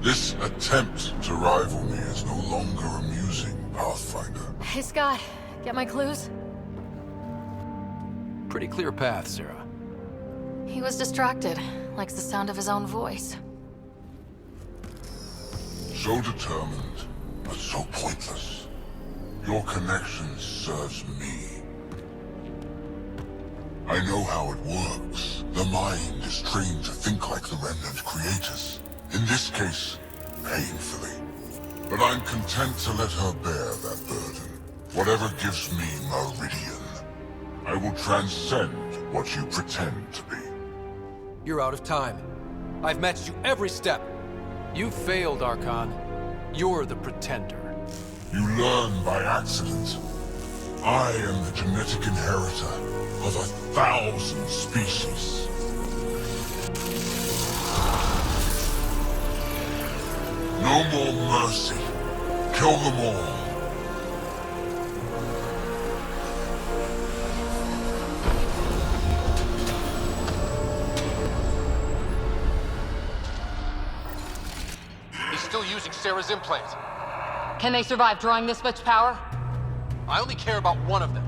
This attempt to rival me is no longer amusing, Pathfinder. Hey, Scott. Get my clues? Pretty clear path, Sarah. He was distracted. Likes the sound of his own voice. So determined, but so pointless. Your connection serves me. I know how it works. The mind is trained to think like the Remnant creators. In this case, painfully. But I'm content to let her bear that burden. Whatever gives me Meridian. I will transcend what you pretend to be. You're out of time. I've matched you every step. You failed, Archon. You're the pretender. You learn by accident. I am the genetic inheritor of 1,000 species. No more mercy. Kill them all. He's still using Sarah's implant. Can they survive drawing this much power? I only care about one of them.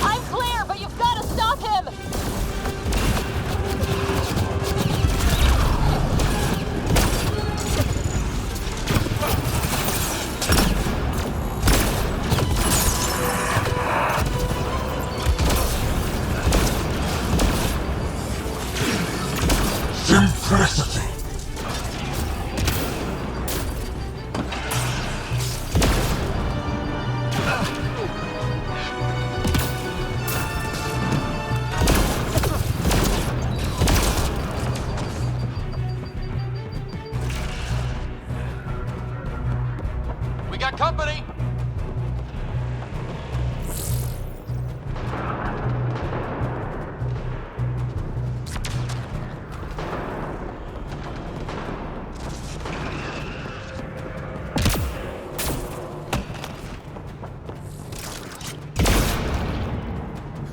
I'm clear, but you've got to stop him! Simplicity. We got company!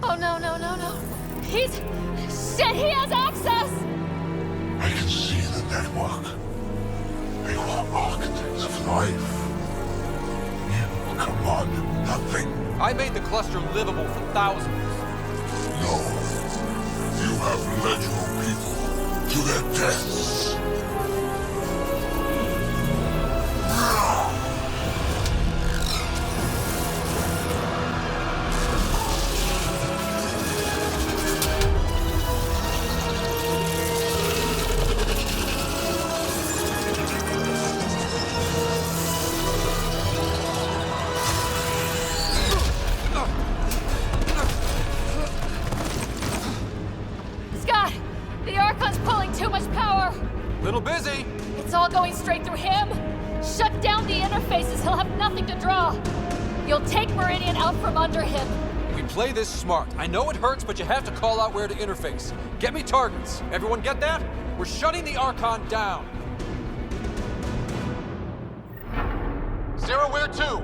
Oh, no. He's... Shit, he has access! I can see the network. They were architects of life. You commanded nothing. I made the cluster livable for thousands. No. You have led your people to their deaths. Scott! The Archon's pulling too much power! Little busy. It's all going straight through him! Shut down the interfaces, he'll have nothing to draw! You'll take Meridian out from under him! We play this smart. I know it hurts, but you have to call out where to interface. Get me targets. Everyone get that? We're shutting the Archon down. Sarah, where to?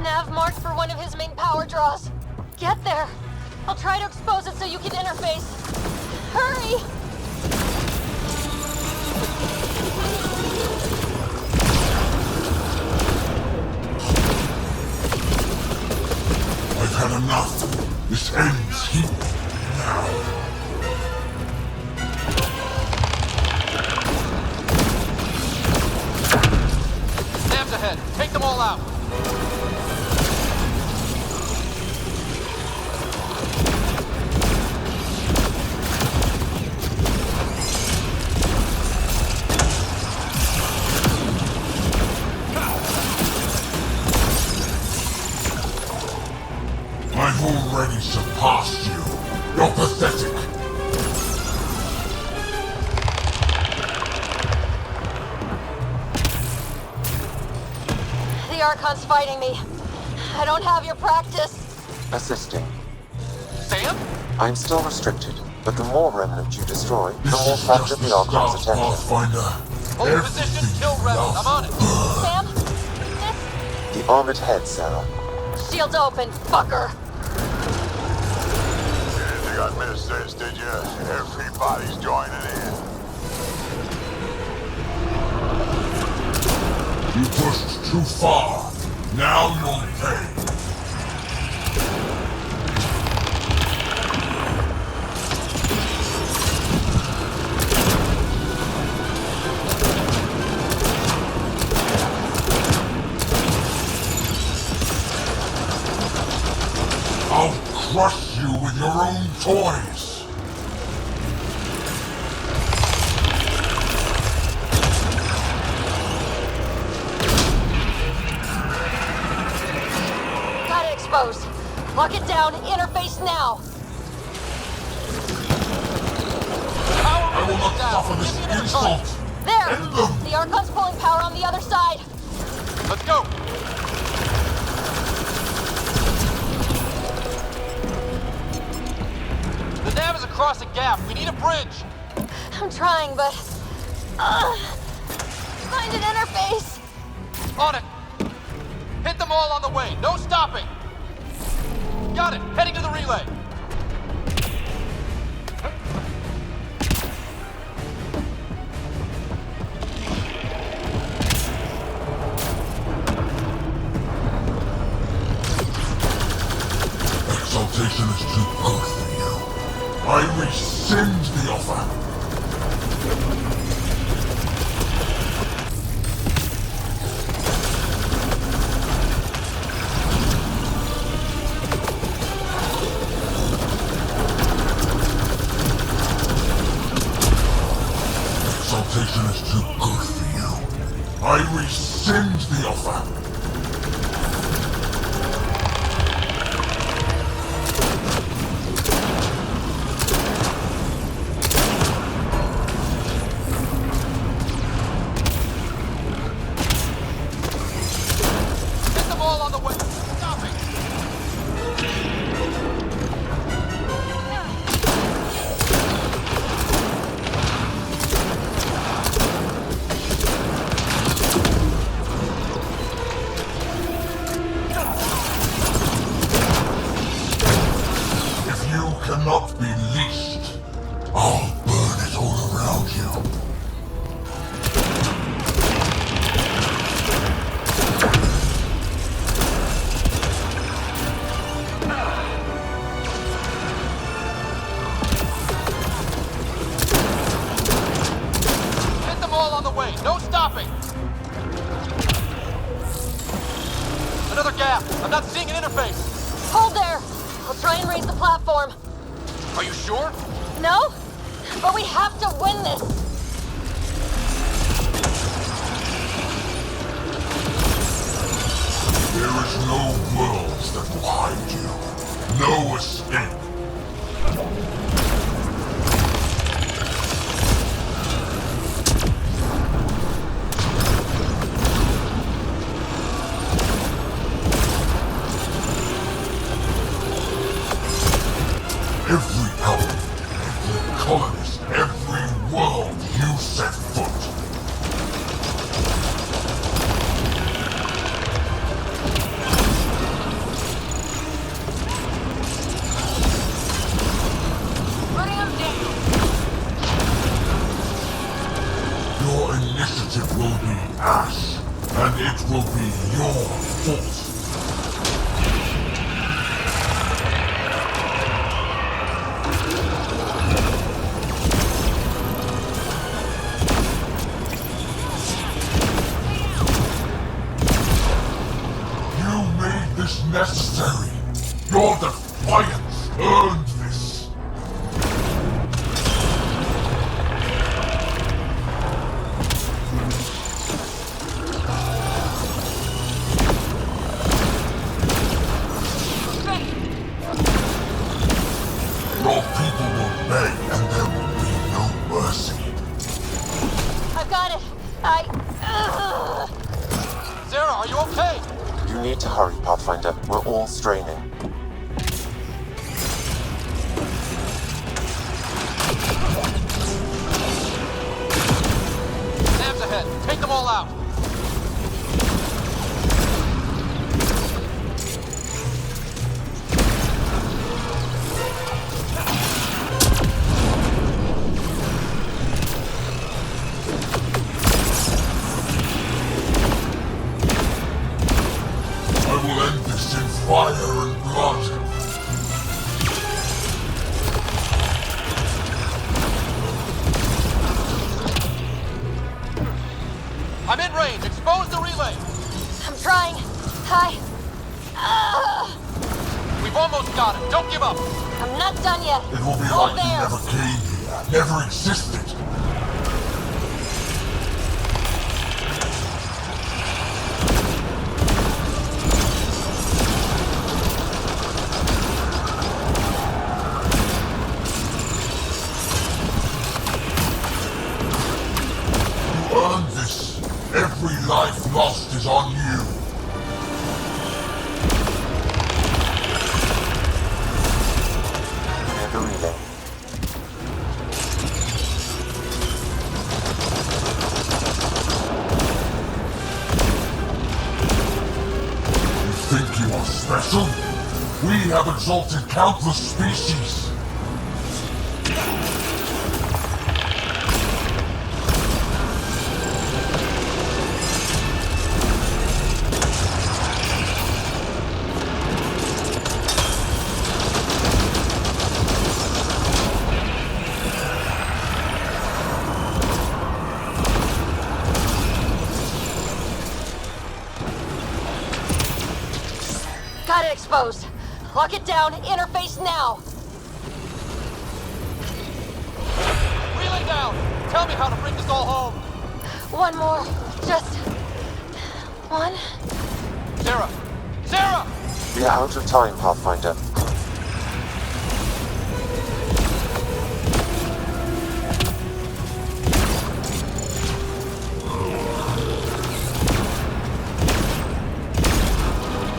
Nav marked for one of his main power draws. Get there! I'll try to expose it so you can interface. Hurry! I've had enough. This ends here. Now. Sam's ahead. Take them all out. I've already surpassed you. You're pathetic. The Archon's fighting me. I don't have your practice. Assisting. Sam? I'm still restricted, but the more remnant you destroy, the This more is captured just the the Archon's start, attention. Pathfinder. Hold position, kill Rebel. I'm on it. Burn. the armored head, Sarah. Shield's open, fucker! You didn't think I'd miss this, did you? Everybody's joining in. You pushed too far. Now you'll pay. I'll crush you with your own toys. Got it exposed. Lock it down, interface now. I will not suffer this insult. There! End them. The Archon's pulling power on the other side. Let's go! The nav is across the gap. We need a bridge. I'm trying, but... find an interface! On it. Hit them all on the way. No stopping. Got it. Heading to the relay. Exaltation is too good for you. I rescind the offer. Exaltation is too good for you. I rescind the offer. Hit them all on the way. Stopping. If you cannot be leashed, I'll burn it all around you. Hit them all on the way. No stopping. Another gap. I'm not seeing an interface. Hold there! I'll try and raise the platform. Are you sure? No? But we have to win this! There is no worlds that will hide you. No escape. Every element, every colonist, every world you set foot. Running them down! Your initiative will be ash, and it will be your fault. You made this necessary. Your defiance earned this. Your people will beg, and there will be no mercy. I've got it! Sarah, are you okay? You need to hurry, Pathfinder. We're all straining. Sam's ahead. Take them all out. mid-range. Expose the relay. I'm trying. We've almost got it. Don't give up. I'm not done yet. It will be Hold like you there. never came here, never existed. You earned this. Every life lost is on you. Clear the relay. You think you are special? We have exalted countless species. Got it exposed. Lock it down. Interface now. Relay down. Tell me how to bring this all home. One more. Just one. Sarah! Sarah! We are out of time, Pathfinder.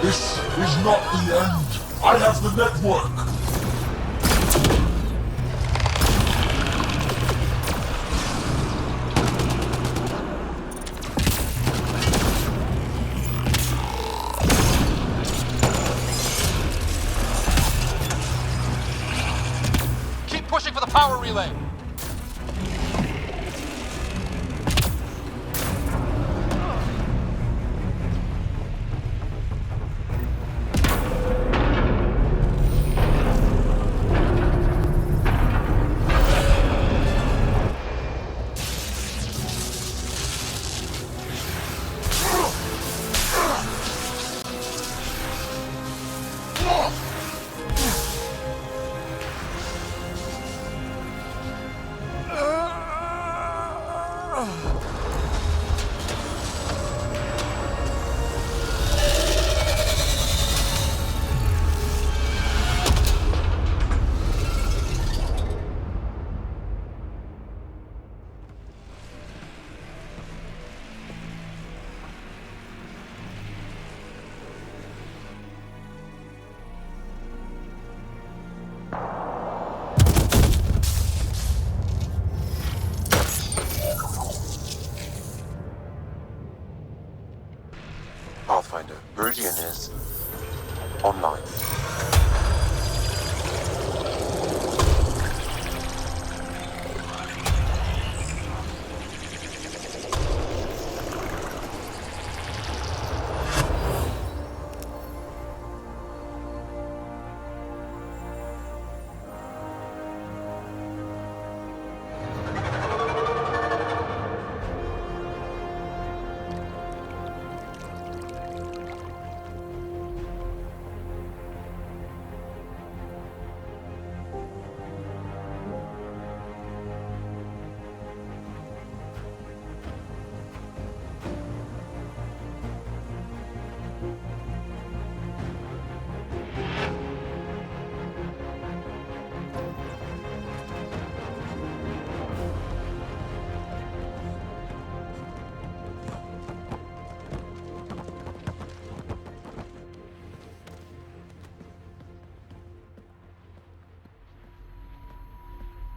This is not the end. I have the network. Keep pushing for the power relay. Pathfinder, Meridian is online.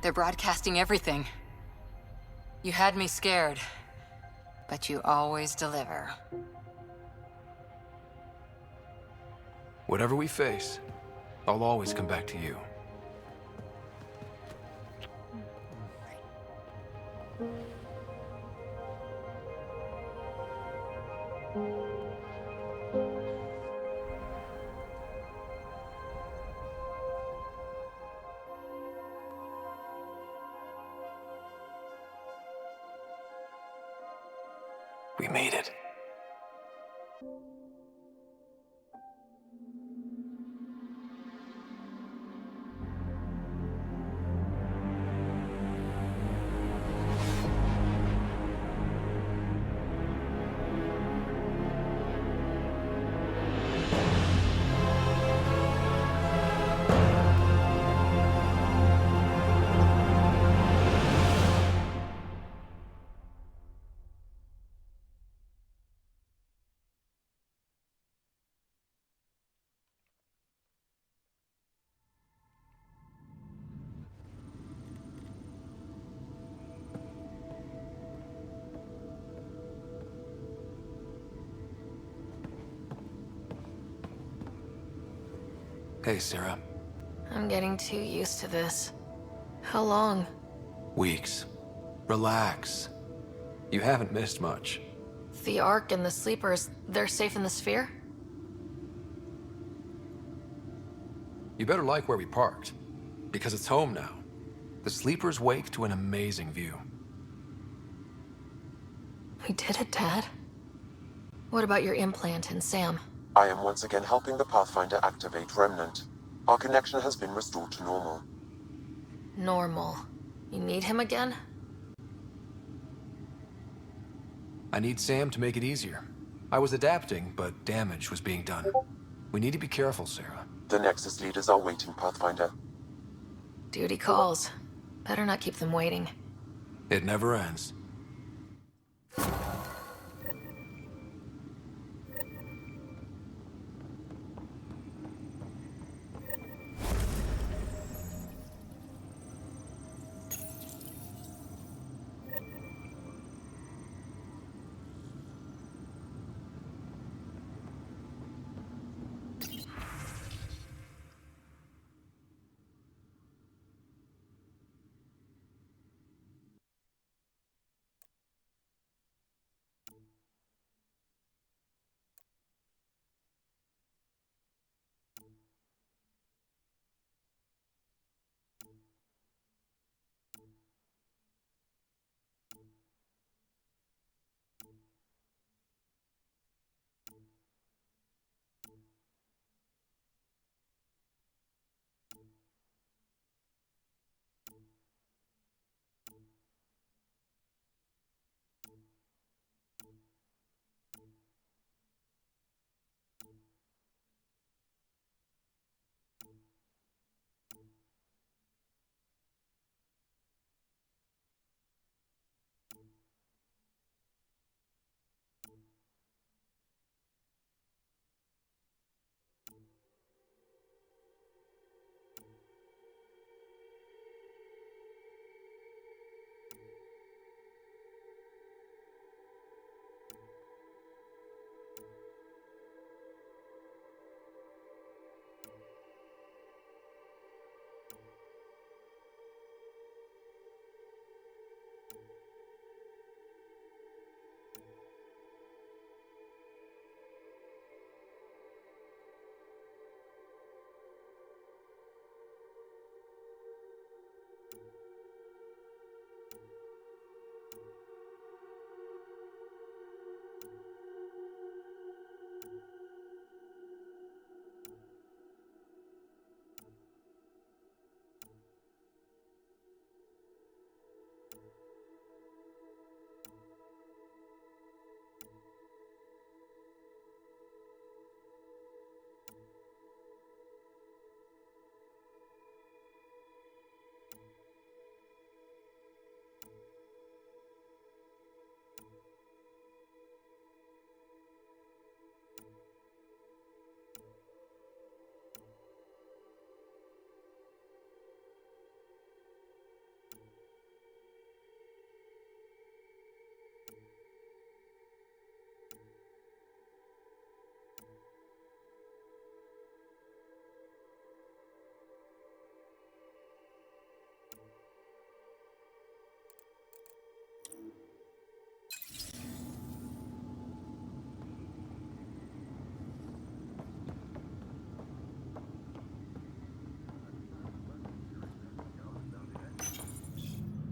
They're broadcasting everything. You had me scared, but you always deliver. Whatever we face, I'll always come back to you. We We made it. Hey, Sarah. I'm getting too used to this. How long? Weeks. Relax. You haven't missed much. The Ark and the Sleepers, they're safe in the sphere? You better like where we parked, because it's home now. The Sleepers wake to an amazing view. We did it, Dad. What about your implant and Sam? I am once again helping the Pathfinder activate Remnant. Our connection has been restored to normal. Normal. You need him again? I need Sam to make it easier. I was adapting, but damage was being done. We need to be careful, Sarah. The Nexus leaders are waiting, Pathfinder. Duty calls. Better not keep them waiting. It never ends.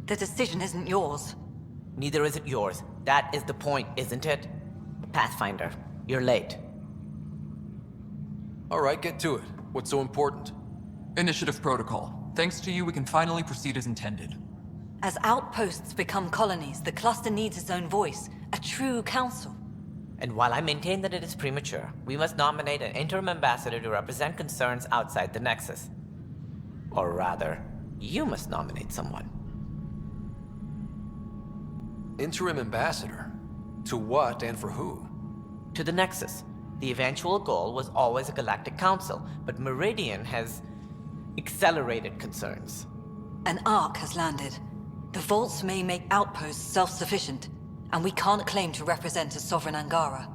The decision isn't yours. Neither is it yours. That is the point, isn't it? Pathfinder, you're late. All right, get to it. What's so important? Initiative protocol. Thanks to you, we can finally proceed as intended. As outposts become colonies, the cluster needs its own voice, a true council. And while I maintain that it is premature, we must nominate an interim ambassador to represent concerns outside the Nexus. Or rather, you must nominate someone. Interim ambassador? To what and for who? To the Nexus. The eventual goal was always a galactic council, but Meridian has accelerated concerns. An ark has landed. The vaults may make outposts self-sufficient, and we can't claim to represent a sovereign Angara.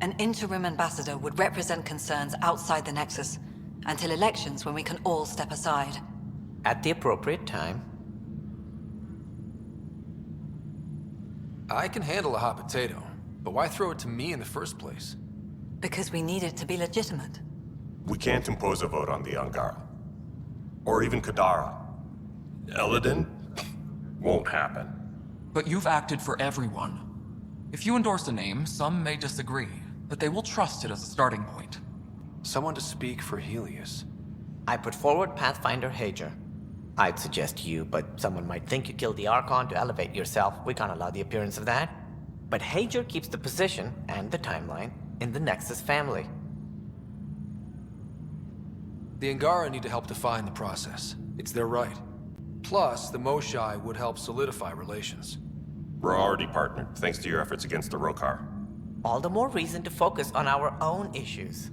An interim ambassador would represent concerns outside the Nexus, until elections when we can all step aside. At the appropriate time. I can handle a hot potato, but why throw it to me in the first place? Because we need it to be legitimate. We can't impose a vote on the Angara. Or even Kadara. Eladin? Won't happen. But you've acted for everyone. If you endorse a name, some may disagree, but they will trust it as a starting point. Someone to speak for Helios. I put forward Pathfinder Hager. I'd suggest you, but someone might think you killed the Archon to elevate yourself. We can't allow the appearance of that. But Hager keeps the position and the timeline in the Nexus family. The Angara need to help define the process. It's their right. Plus, the Moshai would help solidify relations. We're already partnered, thanks to your efforts against the Rokar. All the more reason to focus on our own issues.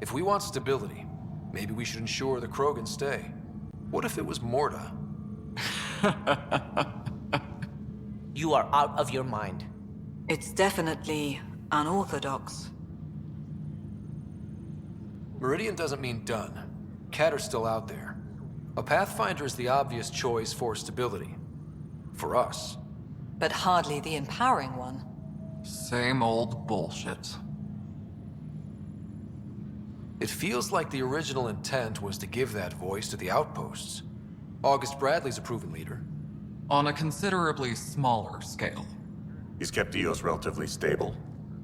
If we want stability, maybe we should ensure the Krogan stay. What if it was Morta? You are out of your mind. It's definitely unorthodox. Meridian doesn't mean done. Catter's still out there. A Pathfinder is the obvious choice for stability. For us. But hardly the empowering one. Same old bullshit. It feels like the original intent was to give that voice to the outposts. August Bradley's a proven leader. On a considerably smaller scale. He's kept EOS relatively stable,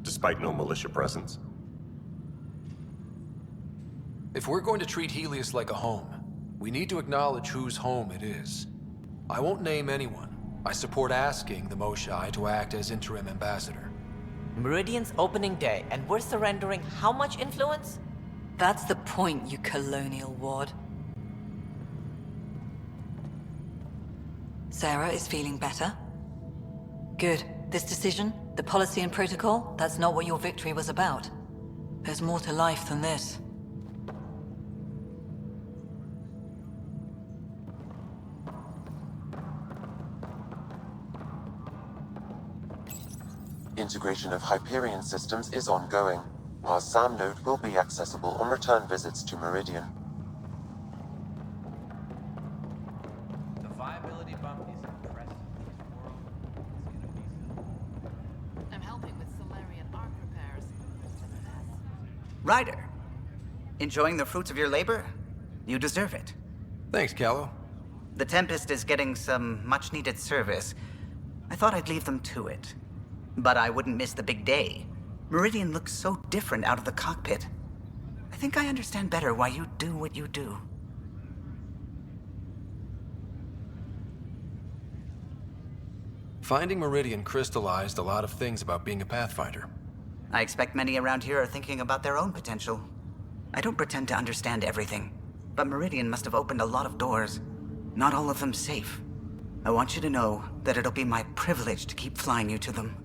despite no militia presence. If we're going to treat Helios like a home, we need to acknowledge whose home it is. I won't name anyone. I support asking the Moshai to act as interim ambassador. Meridian's opening day, and we're surrendering how much influence? That's the point, you colonial wad. Sarah is feeling better? Good. This decision, the policy and protocol, that's not what your victory was about. There's more to life than this. Integration of Hyperion systems is ongoing, while SAM node will be accessible on return visits to Meridian. The viability bump is impressive. I'm helping with Solarian arc repairs. Ryder, enjoying the fruits of your labor? You deserve it. Thanks, Callow. The Tempest is getting some much-needed service. I thought I'd leave them to it. But I wouldn't miss the big day. Meridian looks so different out of the cockpit. I think I understand better why you do what you do. Finding Meridian crystallized a lot of things about being a Pathfinder. I expect many around here are thinking about their own potential. I don't pretend to understand everything, but Meridian must have opened a lot of doors. Not all of them safe. I want you to know that it'll be my privilege to keep flying you to them.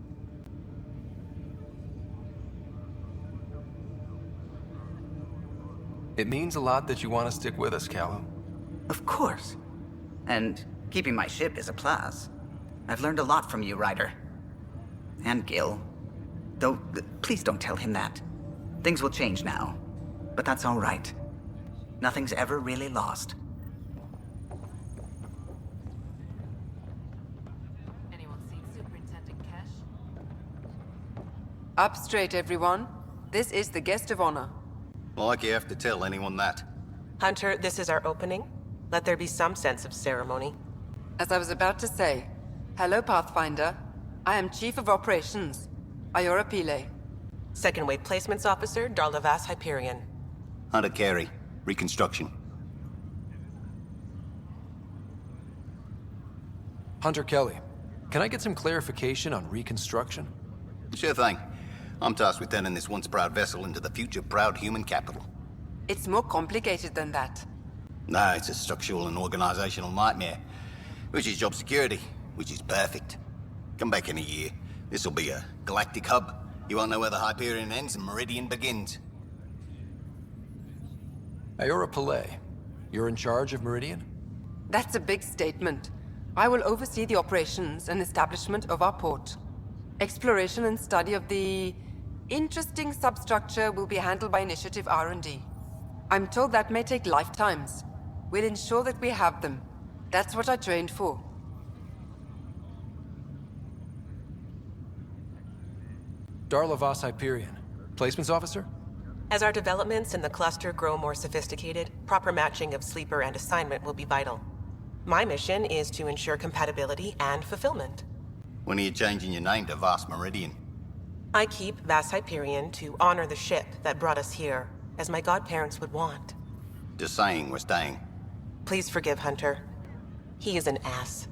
It means a lot that you want to stick with us, Callow. Of course. And keeping my ship is a plus. I've learned a lot from you, Ryder. And Gil. Though, please don't tell him that. Things will change now. But that's all right. Nothing's ever really lost. Anyone seen Superintendent Kesh? Up straight, everyone. This is the guest of honor. Like you have to tell anyone that. Hunter, this is our opening. Let there be some sense of ceremony. As I was about to say, Hello, Pathfinder. I am Chief of Operations, Iora Pile. Second Wave Placements Officer, Darlavas Hyperion. Hunter Carey, Reconstruction. Hunter Kelly, can I get some clarification on reconstruction? Sure thing. I'm tasked with turning this once proud vessel into the future proud human capital. It's more complicated than that. No, it's a structural and organizational nightmare. Which is job security, which is perfect. Come back in a year. This'll be a galactic hub. You won't know where the Hyperion ends and Meridian begins. Iora Pile, you're in charge of Meridian? That's a big statement. I will oversee the operations and establishment of our port. Exploration and study of the interesting substructure will be handled by Initiative R&D. I'm told that may take lifetimes. We'll ensure that we have them. That's what I trained for. Darlavas Hyperion, placements officer? As our developments in the cluster grow more sophisticated, proper matching of sleeper and assignment will be vital. My mission is to ensure compatibility and fulfillment. When are you changing your name to Vast Meridian? I keep Vas Hyperion to honor the ship that brought us here, as my godparents would want. Just saying we're staying. Please forgive Hunter. He is an ass.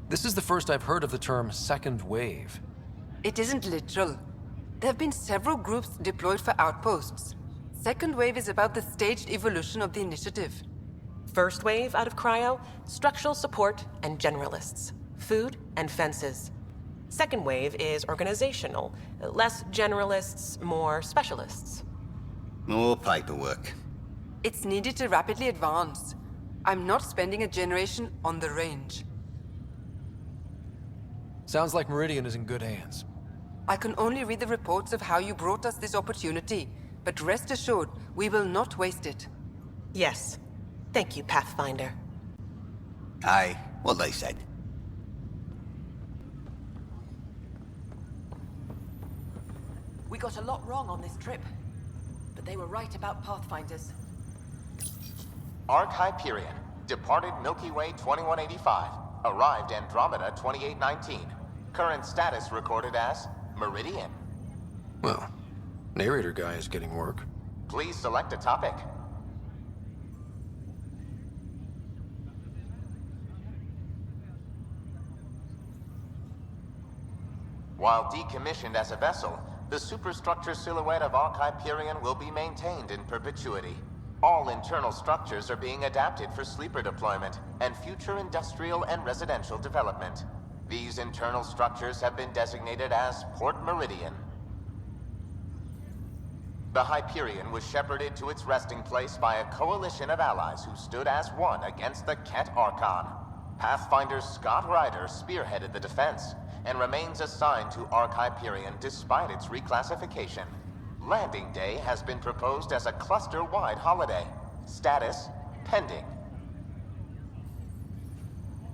This is the first I've heard of the term second wave. It isn't literal. There have been several groups deployed for outposts. Second wave is about the staged evolution of the initiative. First wave out of cryo, structural support and generalists. Food and fences. Second wave is organizational. Less generalists, more specialists. More paperwork. It's needed to rapidly advance. I'm not spending a generation on the range. Sounds like Meridian is in good hands. I can only read the reports of how you brought us this opportunity, but rest assured, we will not waste it. Yes. Thank you, Pathfinder. Aye, what they said. We got a lot wrong on this trip, but they were right about Pathfinders. Arc Hyperion, departed Milky Way 2185, arrived Andromeda 2819. Current status recorded as Meridian. Well, narrator guy is getting work. Please select a topic. While decommissioned as a vessel, the superstructure silhouette of Arc Hyperion will be maintained in perpetuity. All internal structures are being adapted for sleeper deployment and future industrial and residential development. These internal structures have been designated as Port Meridian. The Hyperion was shepherded to its resting place by a coalition of allies who stood as one against the Ket Archon. Pathfinder Scott Ryder spearheaded the defense, and remains assigned to Arc Hyperion despite its reclassification. Landing Day has been proposed as a cluster-wide holiday. Status, pending.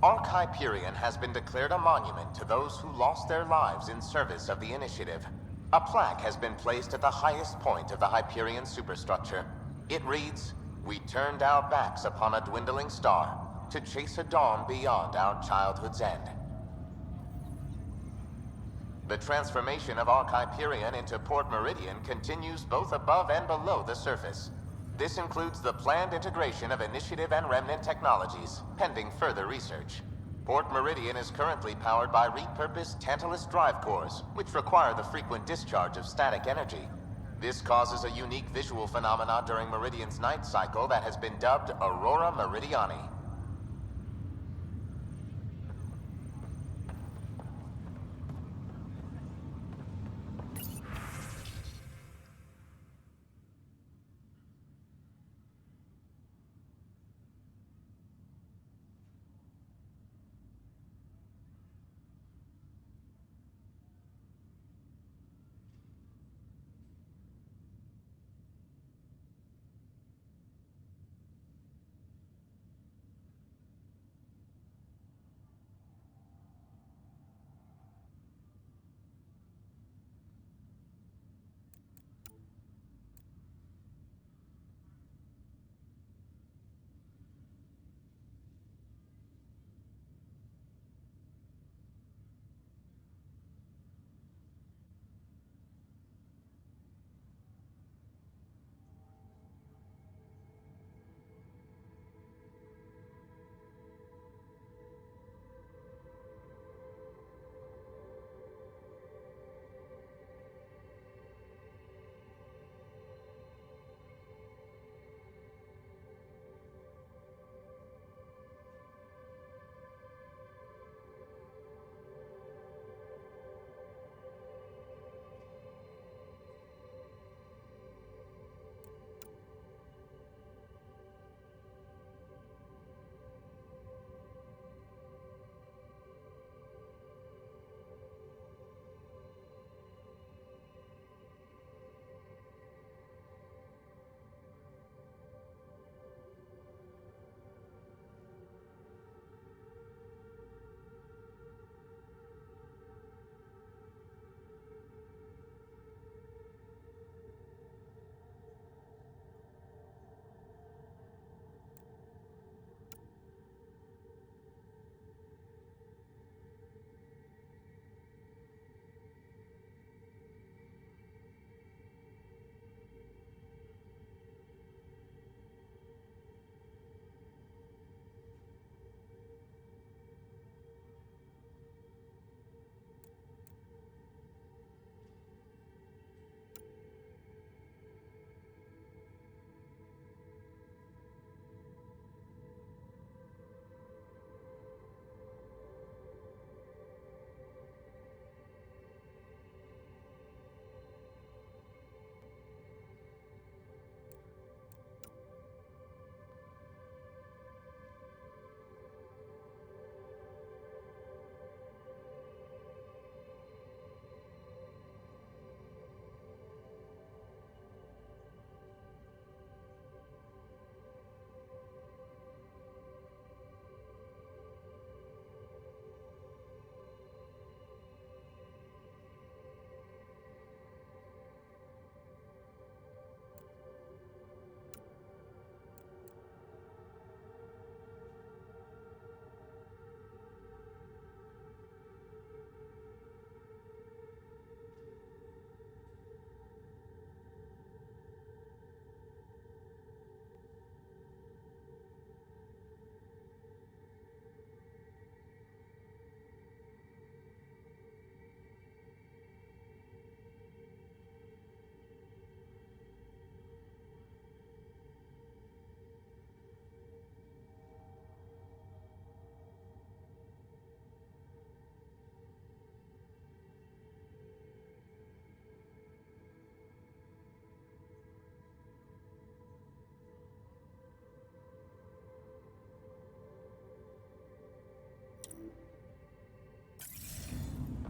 Arc Hyperion has been declared a monument to those who lost their lives in service of the Initiative. A plaque has been placed at the highest point of the Hyperion superstructure. It reads, "We turned our backs upon a dwindling star to chase a dawn beyond our childhood's end." The transformation of Arc Hyperion into Port Meridian continues both above and below the surface. This includes the planned integration of Initiative and Remnant technologies, pending further research. Port Meridian is currently powered by repurposed Tantalus drive cores, which require the frequent discharge of static energy. This causes a unique visual phenomena during Meridian's night cycle that has been dubbed Aurora Meridiani.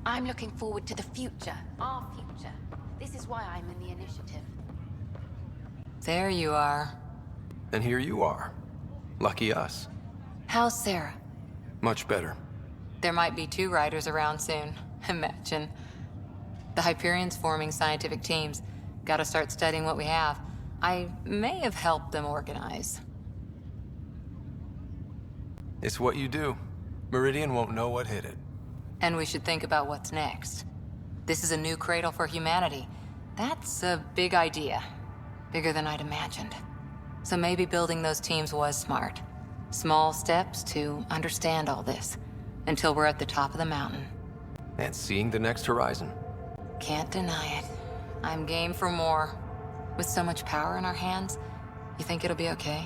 I'm looking forward to the future, our future. This is why I'm in the initiative. There you are. And here you are. Lucky us. How's Sarah? Much better. There might be 2 riders around soon. Imagine. The Hyperion's forming scientific teams. Gotta start studying what we have. I may have helped them organize. It's what you do. Meridian won't know what hit it. And we should think about what's next. This is a new cradle for humanity. That's a big idea. Bigger than I'd imagined. So maybe building those teams was smart. Small steps to understand all this. Until we're at the top of the mountain. And seeing the next horizon. Can't deny it. I'm game for more. With so much power in our hands, you think it'll be okay?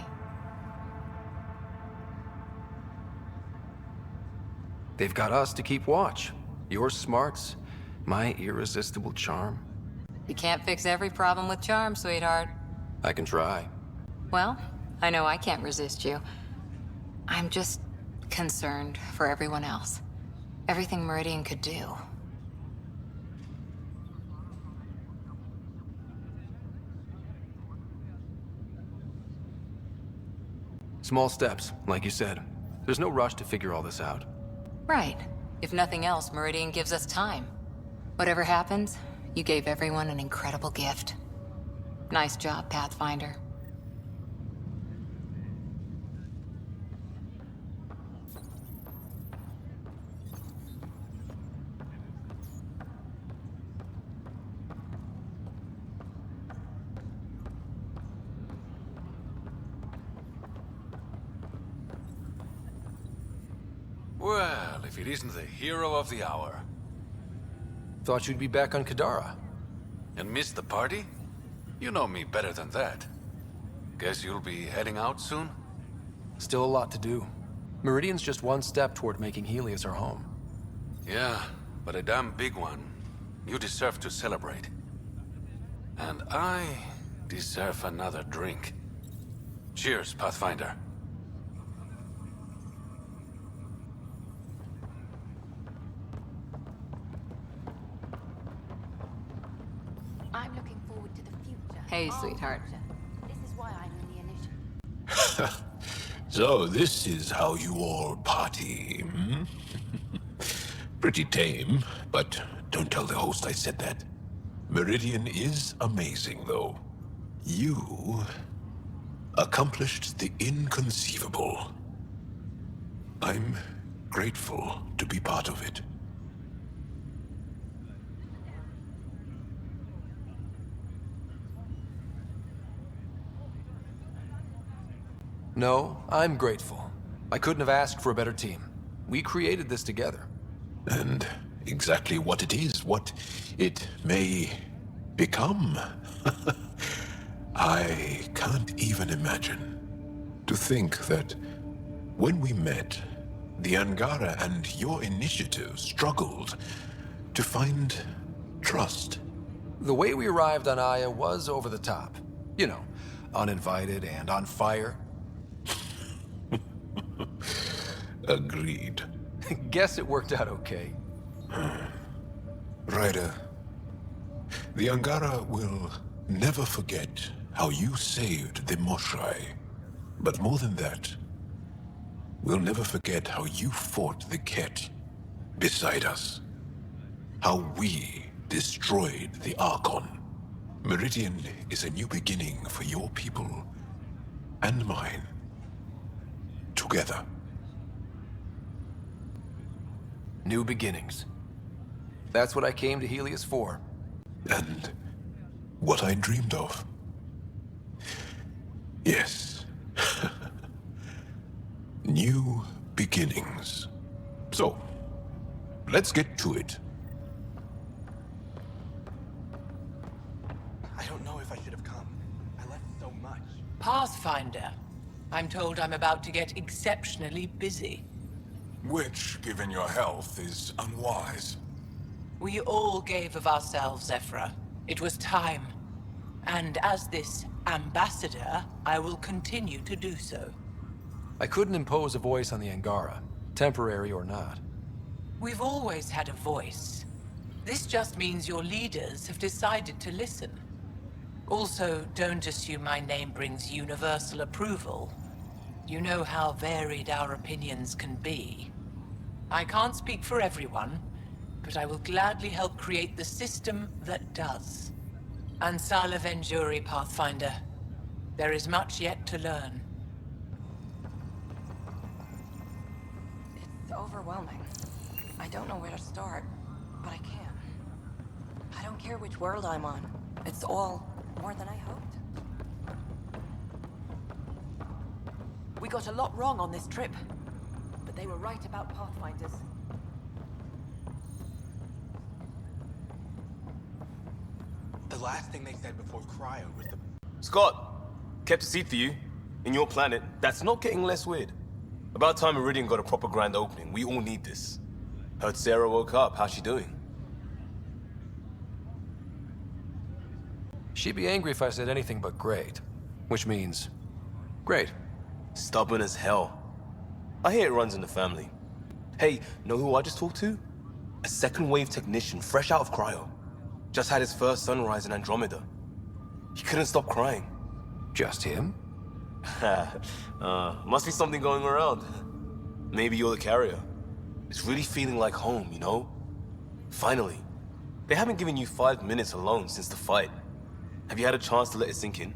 They've got us to keep watch. Your smarts, my irresistible charm. You can't fix every problem with charm, sweetheart. I can try. Well, I know I can't resist you. I'm just concerned for everyone else. Everything Meridian could do. Small steps, like you said. There's no rush to figure all this out. Right. If nothing else, Meridian gives us time. Whatever happens, you gave everyone an incredible gift. Nice job, Pathfinder. Well, if it isn't the hero of the hour. Thought you'd be back on Kadara. And missed the party? You know me better than that. Guess you'll be heading out soon? Still a lot to do. Meridian's just one step toward making Helios our home. Yeah, but a damn big one. You deserve to celebrate. And I deserve another drink. Cheers, Pathfinder. I'm looking forward to the future. Hey, sweetheart. This is why I'm in the initiative. So this is how you all party, hmm? Pretty tame, but don't tell the host I said that. Meridian is amazing, though. You accomplished the inconceivable. I'm grateful to be part of it. No, I'm grateful. I couldn't have asked for a better team. We created this together. And exactly what it is, what it may become. I can't even imagine. To think that when we met, the Angara and your initiative struggled to find trust. The way we arrived on Aya was over the top. You know, uninvited and on fire. Agreed. Guess it worked out okay. Ryder, the Angara will never forget how you saved the Moshai. But more than that, we'll never forget how you fought the Ket beside us. How we destroyed the Archon. Meridian is a new beginning for your people and mine. Together. New beginnings. That's what I came to Helios for. And what I dreamed of. Yes. New beginnings. So, let's get to it. I don't know if I should have come. I left so much. Pathfinder. I'm told I'm about to get exceptionally busy. Which, given your health, is unwise. We all gave of ourselves, Zephyra. It was time. And as this ambassador, I will continue to do so. I couldn't impose a voice on the Angara, temporary or not. We've always had a voice. This just means your leaders have decided to listen. Also, don't assume my name brings universal approval. You know how varied our opinions can be. I can't speak for everyone, but I will gladly help create the system that does. Ansala Venjuri, Pathfinder. There is much yet to learn. It's overwhelming. I don't know where to start, but I can. I don't care which world I'm on. It's all more than I hoped. We got a lot wrong on this trip, but they were right about Pathfinders. The last thing they said before Cryo was the... Scott, kept a seat for you. In your planet, that's not getting less weird. About time Meridian got a proper grand opening. We all need this. Heard Sarah woke up. How's she doing? She'd be angry if I said anything but great. Which means... great. Stubborn as hell. I hear it runs in the family. Hey, know who I just talked to? A second wave technician, fresh out of cryo. Just had his first sunrise in Andromeda. He couldn't stop crying. Just him? Must be something going around. Maybe you're the carrier. It's really feeling like home, you know? Finally. They haven't given you 5 minutes alone since the fight. Have you had a chance to let it sink in?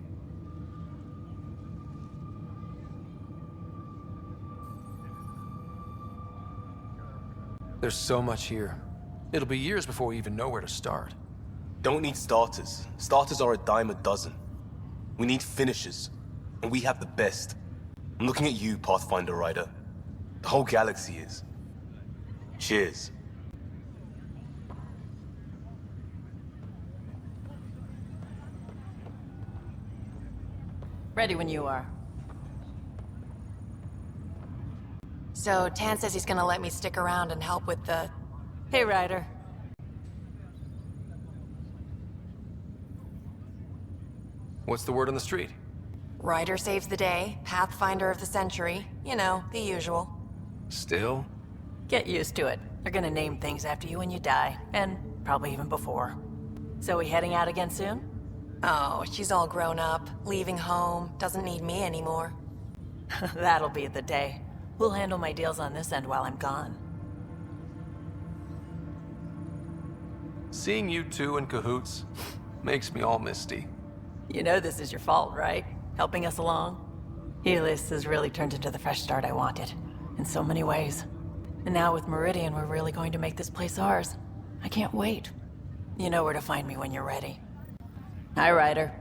There's so much here. It'll be years before we even know where to start. Don't need starters. Starters are a dime a dozen. We need finishers. And we have the best. I'm looking at you, Pathfinder Rider. The whole galaxy is. Cheers. Ready when you are. So, Tan says he's gonna let me stick around and help with the... Hey, Ryder. What's the word on the street? Ryder saves the day, Pathfinder of the century. You know, the usual. Still? Get used to it. They're gonna name things after you when you die, and probably even before. So we heading out again soon? Oh, she's all grown up, leaving home, doesn't need me anymore. That'll be the day. We'll handle my deals on this end while I'm gone. Seeing you two in cahoots makes me all misty. You know this is your fault, right? Helping us along? Helios has really turned into the fresh start I wanted. In so many ways. And now with Meridian, we're really going to make this place ours. I can't wait. You know where to find me when you're ready. Hi, Ryder.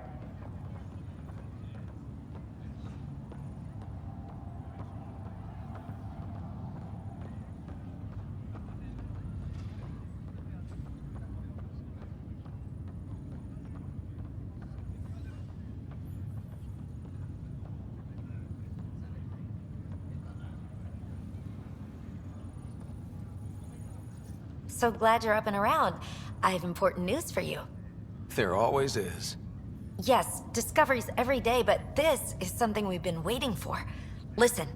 So glad you're up and around. I have important news for you. There always is. Yes, discoveries every day, but this is something we've been waiting for. Listen.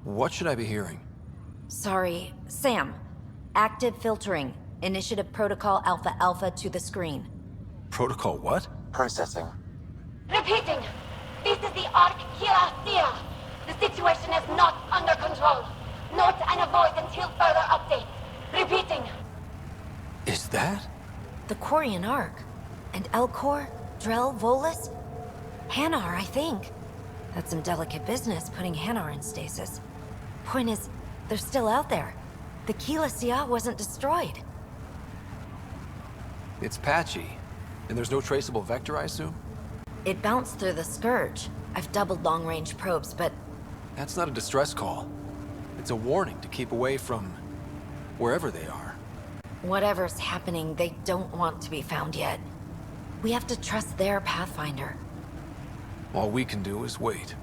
What should I be hearing? Sorry, Sam. Active filtering. Initiative Protocol Alpha Alpha to the screen. Protocol what? Processing. Repeating. This is the Arc Kira. The situation is not under control. Note and avoid until further update. Repeating. Is that? The Quarian Arc. And Elcor, Drell, Volus? Hanar, I think. That's some delicate business, putting Hanar in stasis. Point is, they're still out there. The Keela Sia wasn't destroyed. It's patchy. And there's no traceable vector, I assume? It bounced through the Scourge. I've doubled long-range probes, but... That's not a distress call. It's a warning to keep away from... wherever they are. Whatever's happening, they don't want to be found yet. We have to trust their Pathfinder. All we can do is wait.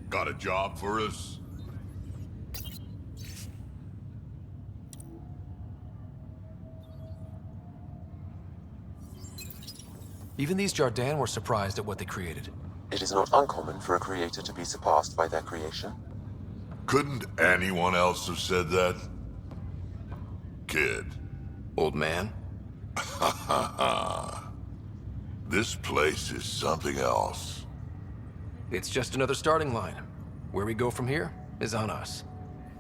Got a job for us? Even these Jardin were surprised at what they created. It is not uncommon for a creator to be surpassed by their creation. Couldn't anyone else have said that? Kid. Old man? Ha ha ha. This place is something else. It's just another starting line. Where we go from here is on us.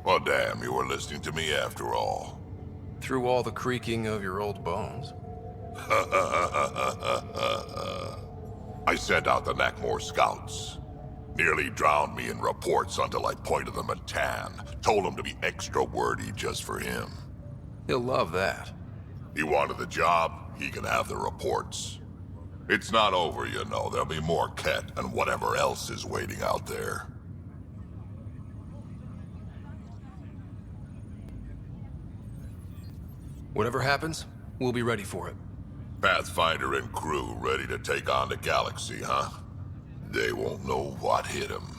Well, damn, you were listening to me after all. Through all the creaking of your old bones. I sent out the Nakmor scouts. Nearly drowned me in reports until I pointed them at Tan. Told him to be extra wordy just for him. He'll love that. He wanted the job, he can have the reports. It's not over, you know. There'll be more Ket and whatever else is waiting out there. Whatever happens, we'll be ready for it. Pathfinder and crew ready to take on the galaxy, huh? They won't know what hit them.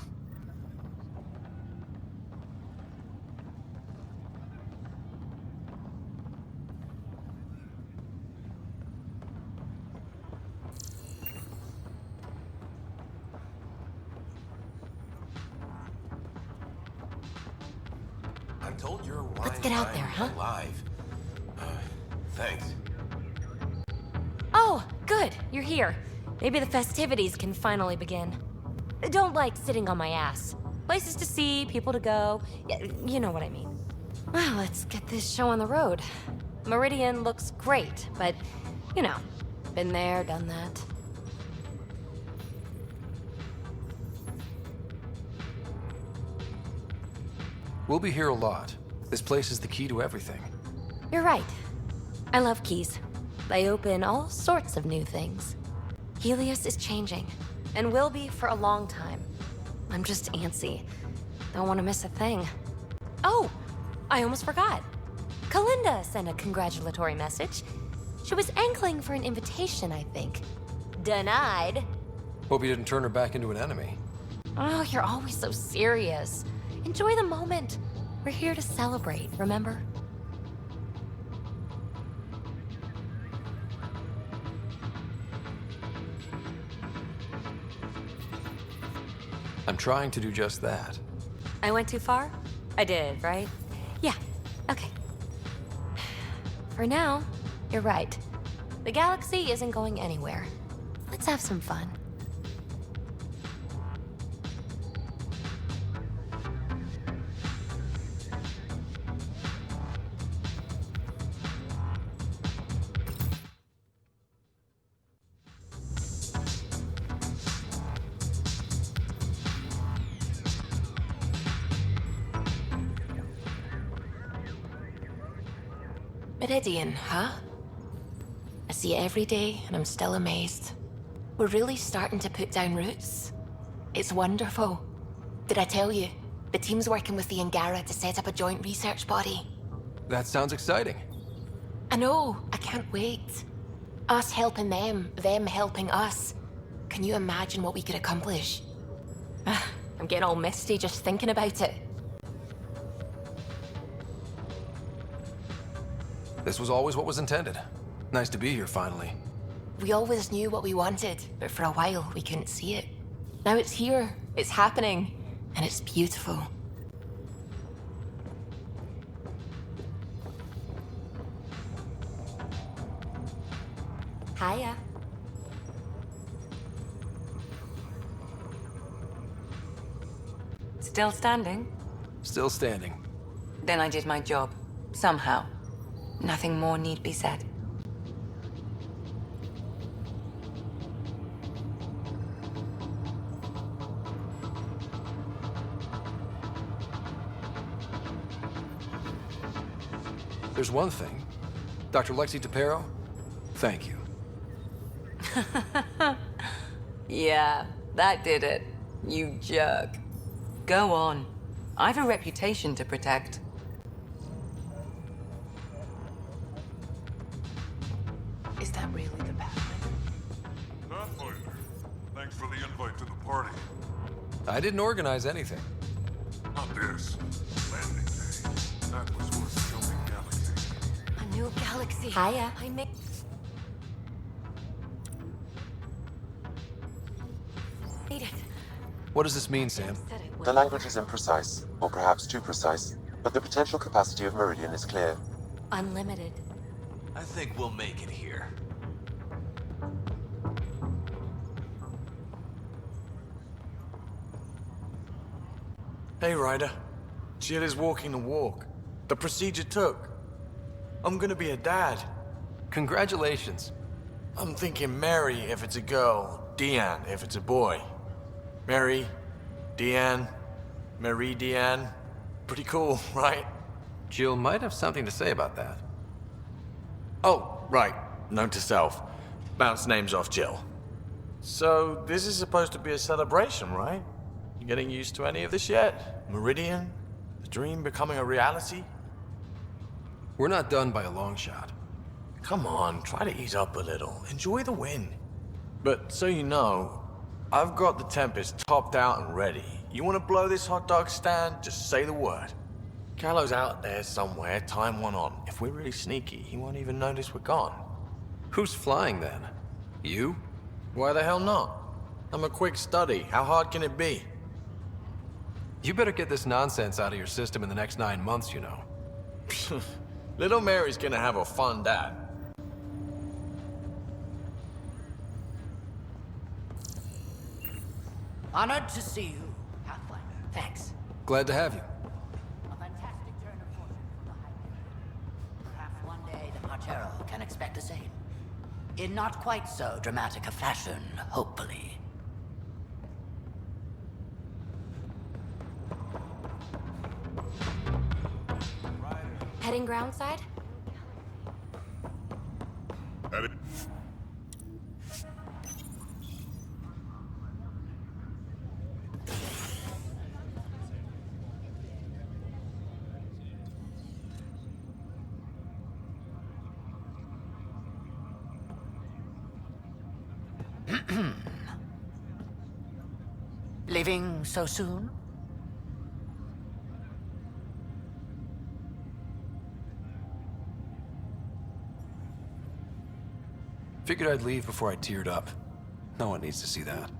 I'm told you're Let's get out there, huh? alive. Thanks. Oh, good. You're here. Maybe the festivities can finally begin. Don't like sitting on my ass. Places to see, people to go. You know what I mean. Well, let's get this show on the road. Meridian looks great, but, you know, been there, done that. We'll be here a lot. This place is the key to everything. You're right. I love keys. They open all sorts of new things. Helios is changing, and will be for a long time. I'm just antsy. Don't want to miss a thing. Oh, I almost forgot. Kalinda sent a congratulatory message. She was angling for an invitation, I think. Denied. Hope you didn't turn her back into an enemy. Oh, you're always so serious. Enjoy the moment. We're here to celebrate, remember? I'm trying to do just that. I went too far? I did, right? Yeah, okay. For now, you're right. The galaxy isn't going anywhere. Let's have some fun. Meridian, huh? I see it every day, and I'm still amazed. We're really starting to put down roots. It's wonderful. Did I tell you? The team's working with the Angara to set up a joint research body. That sounds exciting. I know, I can't wait. Us helping them helping us. Can you imagine what we could accomplish? I'm getting all misty just thinking about it. This was always what was intended. Nice to be here, finally. We always knew what we wanted, but for a while we couldn't see it. Now it's here, it's happening, and it's beautiful. Hiya. Still standing? Still standing. Then I did my job. Somehow. Nothing more need be said. There's one thing. Dr. Lexi Tapero, thank you. Yeah, that did it. You jerk. Go on. I've a reputation to protect. Is that really the Pathfinder? Pathfinder, thanks for the invite to the party. I didn't organize anything. Not this. Landing day. That was worth jumping galaxy. A new galaxy. Hiya. I make... Made it. What does this mean, Sam? The language is imprecise, or perhaps too precise, but the potential capacity of Meridian is clear. Unlimited. I think we'll make it here. Hey, Ryder. Jill is walking the walk. The procedure took. I'm gonna be a dad. Congratulations. I'm thinking Mary if it's a girl, Deanne if it's a boy. Mary, Deanne, Marie Deanne. Pretty cool, right? Jill might have something to say about that. Oh, right. Note to self. Bounce names off Jill. So, this is supposed to be a celebration, right? You getting used to any of this yet? Meridian? The dream becoming a reality? We're not done by a long shot. Come on, try to ease up a little. Enjoy the win. But so you know, I've got the Tempest topped out and ready. You want to blow this hot dog stand? Just say the word. Callow's out there somewhere, time one on. If we're really sneaky, he won't even notice we're gone. Who's flying then? You? Why the hell not? I'm a quick study. How hard can it be? You better get this nonsense out of your system in the next 9 months, you know. Little Mary's gonna have a fun dad. Honored to see you, Pathfinder. Thanks. Glad to have you. A fantastic turn of fortune for the Hyperion. Perhaps one day the Martero can expect the same. In not quite so dramatic a fashion, hopefully. Heading groundside? Headed. Leaving so soon? Figured I'd leave before I teared up. No one needs to see that.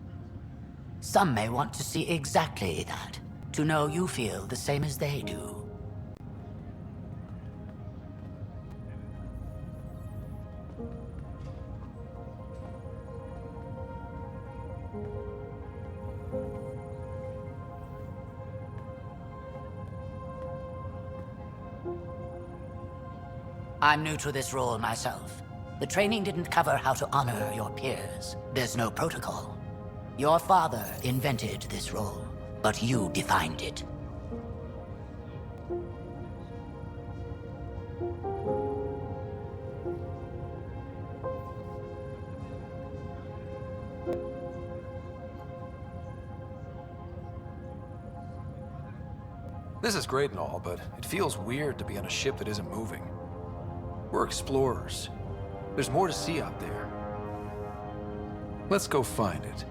Some may want to see exactly that. To know you feel the same as they do. I'm new to this role myself. The training didn't cover how to honor your peers. There's no protocol. Your father invented this role, but you defined it. This is great and all, but it feels weird to be on a ship that isn't moving. We're explorers. There's more to see out there. Let's go find it.